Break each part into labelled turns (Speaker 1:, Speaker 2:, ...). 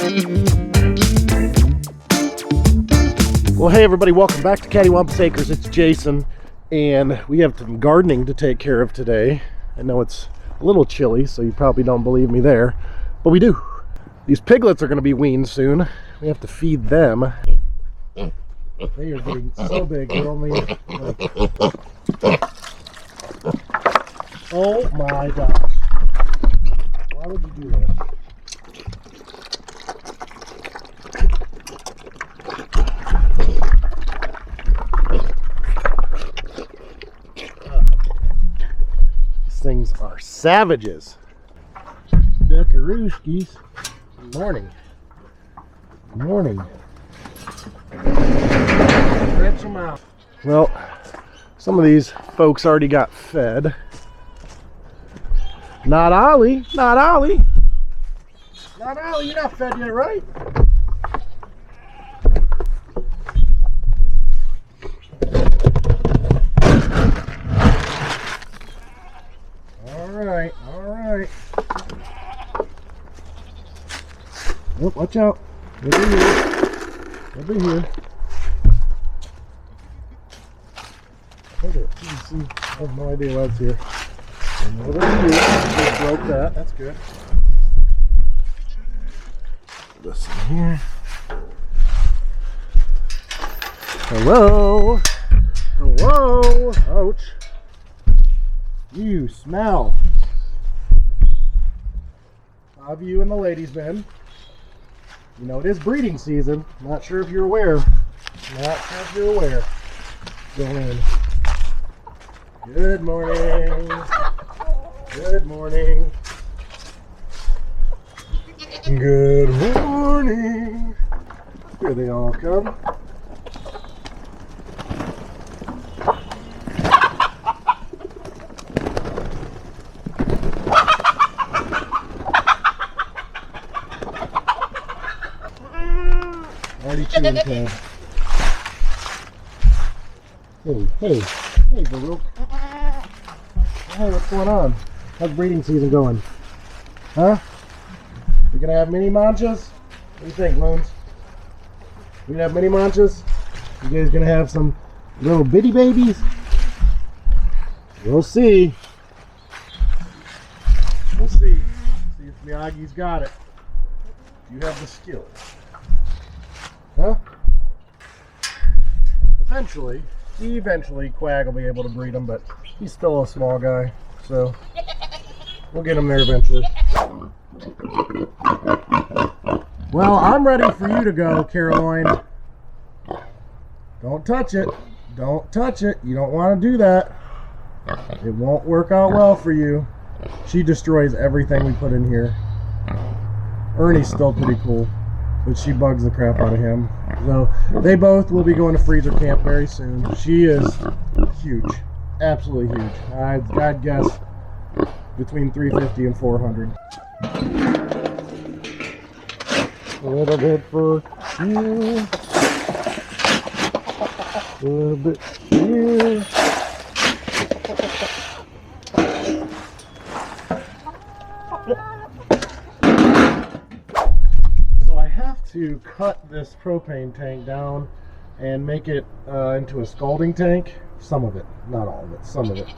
Speaker 1: Well, hey everybody, welcome back to Cattywampus Acres. It's Jason, and we have some gardening to take care of today. I know it's a little chilly, so you probably don't believe me there, but we do. These piglets are going to be weaned soon. We have to feed them. They are getting so big, they're only like... Oh my gosh. Why would you do that? These things are savages. Duckarooskies. Good morning. Good morning. Stretch them out. Well, some of these folks already got fed. Not Ollie. Not Ollie. Not Ollie. You're not fed yet, right? Alright, alright. Oh, watch out. They'll be here. They'll be here. Okay, you can see. I have no idea why it's here. They'll be here. Just broke that. That's good. Put this in here. Hello. Hello. Ouch. You smell. Of you in the ladies' den. You know it is breeding season. Not sure if you're aware. Not sure if you're aware. Go in. Good morning. Good morning. Good morning. Here they all come. Already chewing time. Hey, Baruch. Hey, what's going on? How's breeding season going? Huh? We gonna have mini manchas? What do you think, Loons? We gonna have mini manchas? You guys gonna have some little bitty babies? We'll see. We'll see. See if Miyagi's got it. Do you have the skills? Huh? Eventually, Quag will be able to breed them, but he's still a small guy, so we'll get him there eventually. Well, I'm ready for you to go, Caroline. Don't touch it. Don't touch it. You don't want to do that. It won't work out well for you. She destroys everything we put in here. Ernie's still pretty cool, but she bugs the crap out of him. So they both will be going to freezer camp very soon. She is huge, absolutely huge. I'd guess between 350 and 400. A little bit for you, a little bit for you. To cut this propane tank down and make it into a scalding tank. Some of it, not all of it, some of it.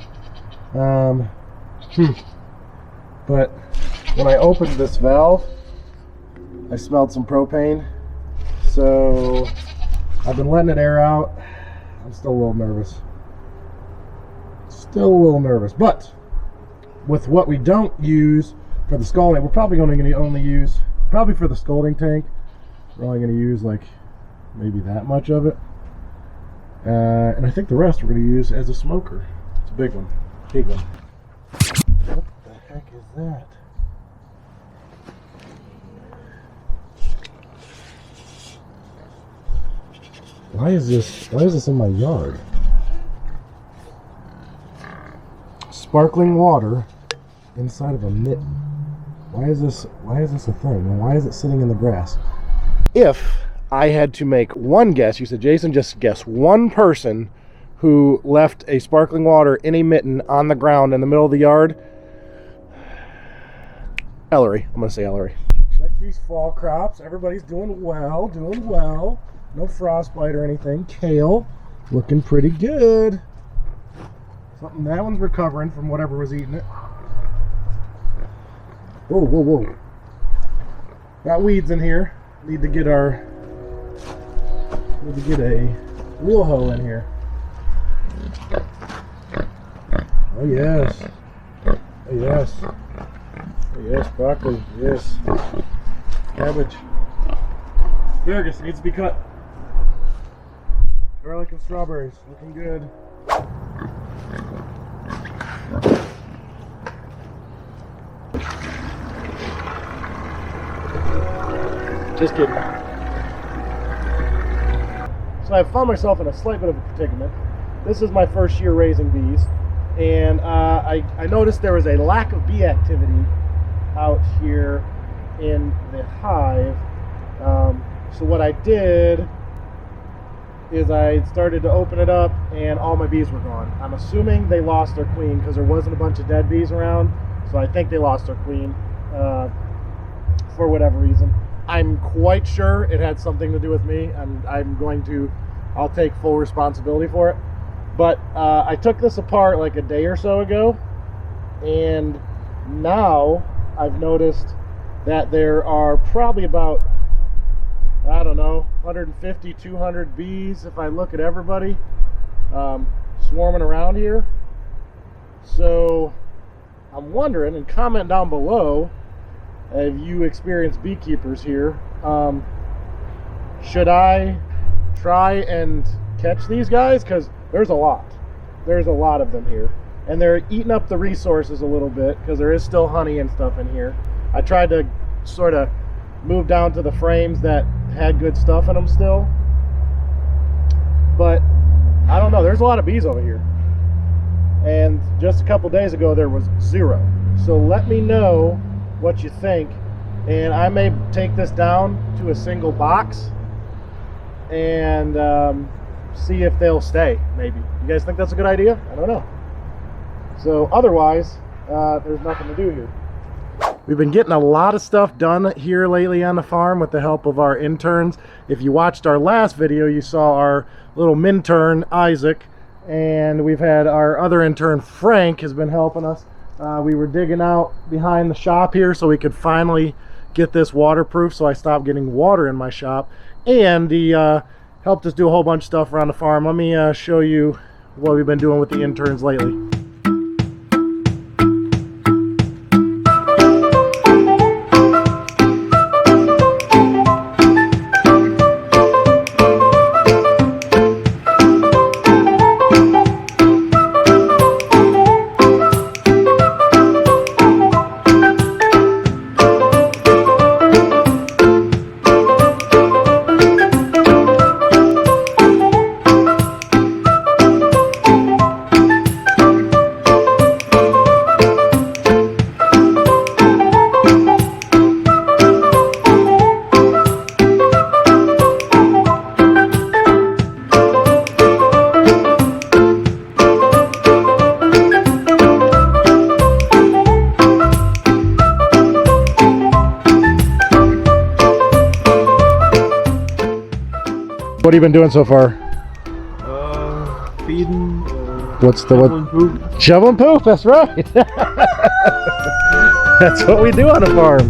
Speaker 1: But when I opened this valve, I smelled some propane, so I've been letting it air out. I'm still a little nervous. But with what we don't use for the scalding, we're probably going to only use, probably for the scalding tank, we're only going to use like maybe that much of it, and I think the rest we're going to use as a smoker. It's a big one. What the heck is that? Why is this in my yard? Sparkling water inside of a mitten. Why is this a thing? And why is it sitting in the grass? If I had to make one guess, you said, Jason, just guess one person who left a sparkling water in a mitten on the ground in the middle of the yard. Ellery. I'm going to say Ellery. Check these fall crops. Everybody's doing well, doing well. No frostbite or anything. Kale, looking pretty good. Something, that one's recovering from whatever was eating it. Whoa, whoa, whoa. Got weeds in here. Need to get a wheel hoe in here. Oh yes. Oh yes. Oh yes, broccoli. Yes. Cabbage. Asparagus needs to be cut. Garlic and strawberries. Looking good. Just kidding. So I found myself in a slight bit of a predicament. This is my first year raising bees, and I noticed there was a lack of bee activity out here in the hive. So what I did is I started to open it up, and all my bees were gone. I'm assuming they lost their queen because there wasn't a bunch of dead bees around, so I think they lost their queen for whatever reason. I'm quite sure it had something to do with me, and I'll take full responsibility for it. But I took this apart like a day or so ago, and now I've noticed that there are probably about, I don't know, 150, 200 bees if I look at everybody swarming around here. So I'm wondering, and comment down below, have you experienced beekeepers here? Should I try and catch these guys? Because there's a lot of them here, and they're eating up the resources a little bit because there is still honey and stuff in here. I tried to sort of move down to the frames that had good stuff in them still, but I don't know, there's a lot of bees over here, and just a couple days ago there was 0. So let me know what you think, and I may take this down to a single box and see if they'll stay. Maybe you guys think that's a good idea? I don't know. So otherwise there's nothing to do here. We've been getting a lot of stuff done here lately on the farm with the help of our interns. If you watched our last video, you saw our little Mintern Isaac, and we've had our other intern Frank has been helping us. We were digging out behind the shop here so we could finally get this waterproof, so I stopped getting water in my shop. And he helped us do a whole bunch of stuff around the farm. Let me show you what we've been doing with the interns lately. What have you been doing so far?
Speaker 2: Feeding.
Speaker 1: What's the
Speaker 2: shoveling poop?
Speaker 1: Shoveling poop, that's right. That's what we do on a farm.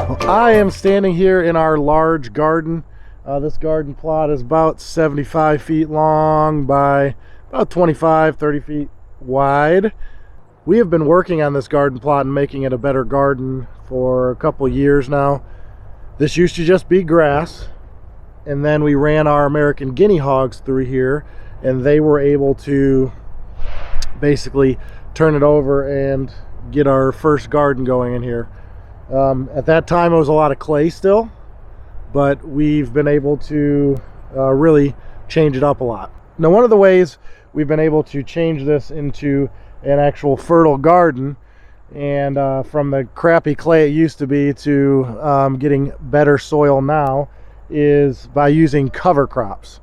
Speaker 1: Well, I am standing here in our large garden. This garden plot is about 75 feet long by about 25, 30 feet wide. We have been working on this garden plot and making it a better garden for a couple years now. This used to just be grass, and then we ran our American guinea hogs through here, and they were able to basically turn it over and get our first garden going in here. At that time it was a lot of clay still, but we've been able to really change it up a lot. Now, one of the ways we've been able to change this into an actual fertile garden, and from the crappy clay it used to be to getting better soil now, is by using cover crops.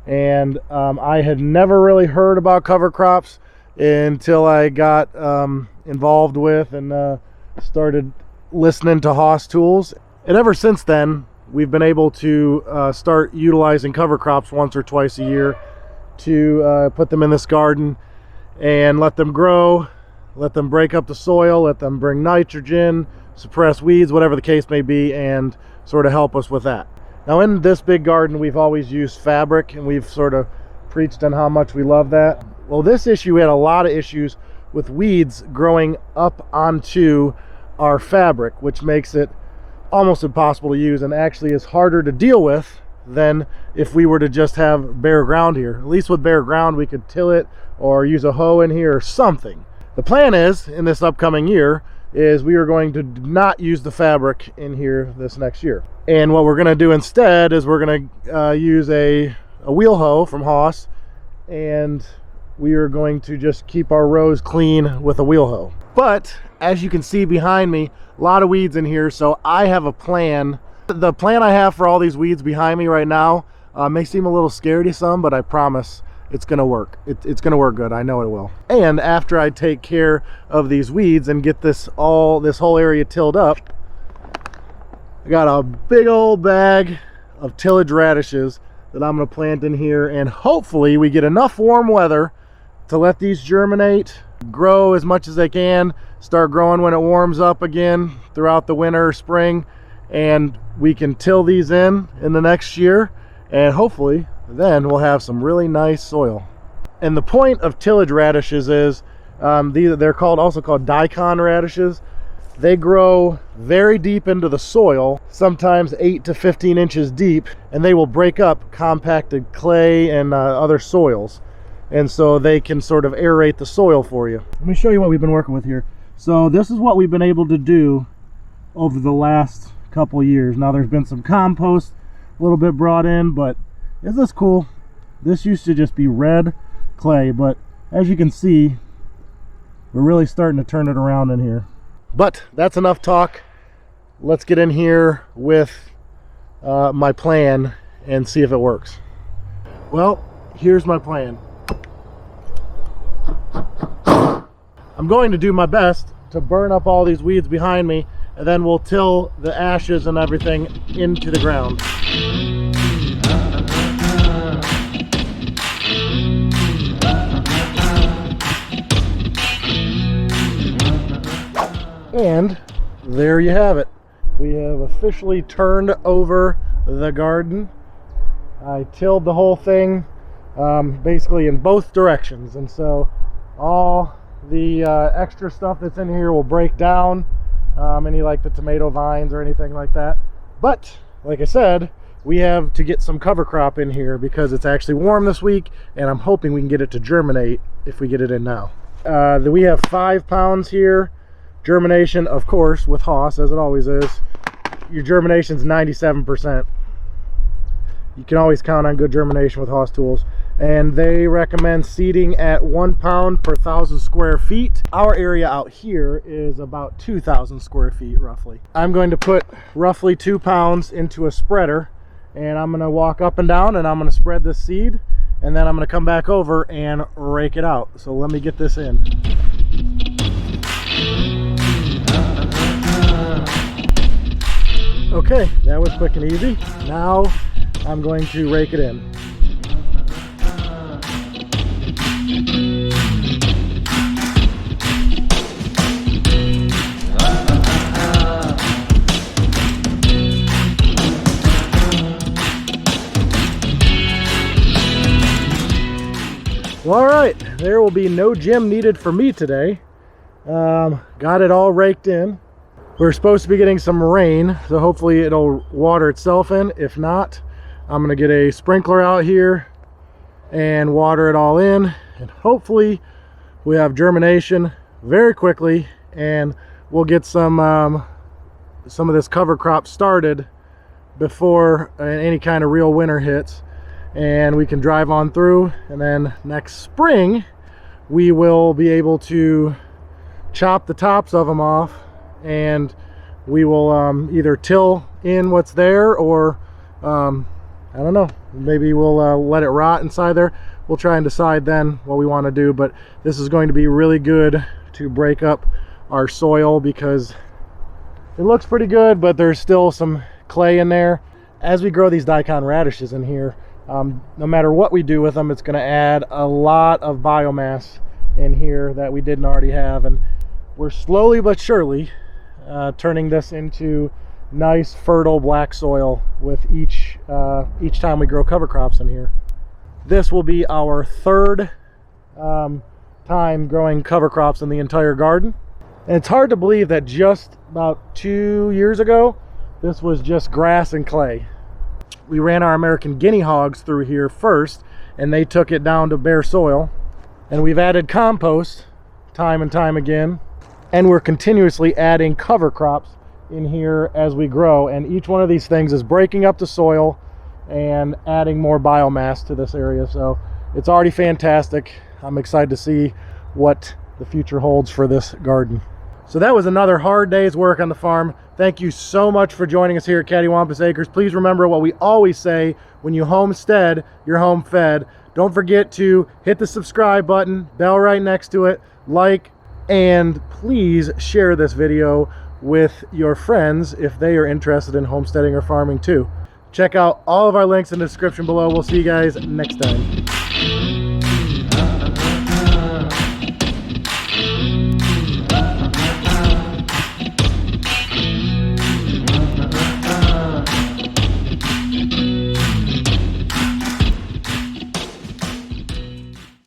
Speaker 1: And I had never really heard about cover crops until I got involved with and started listening to Haas Tools. And ever since then, we've been able to start utilizing cover crops once or twice a year to put them in this garden and let them grow, let them break up the soil, let them bring nitrogen, suppress weeds, whatever the case may be, and sort of help us with that. Now in this big garden, we've always used fabric, and we've sort of preached on how much we love that. Well, this issue, we had a lot of issues with weeds growing up onto our fabric, which makes it almost impossible to use and actually is harder to deal with than if we were to just have bare ground here. At least with bare ground, we could till it or use a hoe in here or something. The plan is, in this upcoming year, is we are going to not use the fabric in here this next year. And what we're going to do instead is we're going to use a wheel hoe from Haas, and we are going to just keep our rows clean with a wheel hoe. But as you can see behind me, a lot of weeds in here, so I have a plan. The plan I have for all these weeds behind me right now may seem a little scary to some, but I promise it's gonna work. It's gonna work good. I know it will. And after I take care of these weeds and get this whole area tilled up, I got a big old bag of tillage radishes that I'm gonna plant in here, and hopefully we get enough warm weather to let these germinate, grow as much as they can, start growing when it warms up again throughout the winter or spring, and we can till these in the next year, and hopefully then we'll have some really nice soil. And the point of tillage radishes is they're also called daikon radishes. They grow very deep into the soil, sometimes 8 to 15 inches deep, and they will break up compacted clay and other soils, and so they can sort of aerate the soil for you. Let me show you what we've been working with here. So this is what we've been able to do over the last couple years. Now there's been some compost a little bit brought in, but isn't this cool? This used to just be red clay, but as you can see, we're really starting to turn it around in here. But that's enough talk. Let's get in here with my plan and see if it works. Well, here's my plan. I'm going to do my best to burn up all these weeds behind me, and then we'll till the ashes and everything into the ground. And there you have it. We have officially turned over the garden. I tilled the whole thing basically in both directions, and so all the extra stuff that's in here will break down, any like the tomato vines or anything like that. But like I said, we have to get some cover crop in here because it's actually warm this week, and I'm hoping we can get it to germinate if we get it in now. We have 5 pounds here. Germination, of course, with Haas, as it always is, your germination's 97%. You can always count on good germination with Haas Tools. And they recommend seeding at 1 pound per 1,000 square feet. Our area out here is about 2,000 square feet, roughly. I'm going to put roughly 2 pounds into a spreader, and I'm gonna walk up and down, and I'm gonna spread this seed, and then I'm gonna come back over and rake it out. So let me get this in. Okay, that was quick and easy. Now I'm going to rake it in. Well, all right, there will be no gym needed for me today. Got it all raked in. We're supposed to be getting some rain, so hopefully it'll water itself in. If not, I'm gonna get a sprinkler out here and water it all in, and hopefully we have germination very quickly, and we'll get some of this cover crop started before any kind of real winter hits, and we can drive on through, and then next spring we will be able to chop the tops of them off, and we will either till in what's there, or I don't know, Maybe we'll let it rot inside there. We'll try and decide then what we want to do, but this is going to be really good to break up our soil because it looks pretty good, but there's still some clay in there. As we grow these daikon radishes in here, no matter what we do with them, it's going to add a lot of biomass in here that we didn't already have, and we're slowly but surely turning this into nice fertile black soil with each time we grow cover crops in here. This will be our third time growing cover crops in the entire garden, and it's hard to believe that just about 2 years ago this was just grass and clay. We ran our American guinea hogs through here first, and they took it down to bare soil, and we've added compost time and time again, and we're continuously adding cover crops in here as we grow, and each one of these things is breaking up the soil and adding more biomass to this area. So it's already fantastic. I'm excited to see what the future holds for this garden. So that was another hard day's work on the farm. Thank you so much for joining us here at Cattywampus Acres. Please remember what we always say: when you homestead, you're home fed. Don't forget to hit the subscribe button, bell right next to it, like, and please share this video with your friends if they are interested in homesteading or farming too. Check out all of our links in the description below. We'll see you guys next time.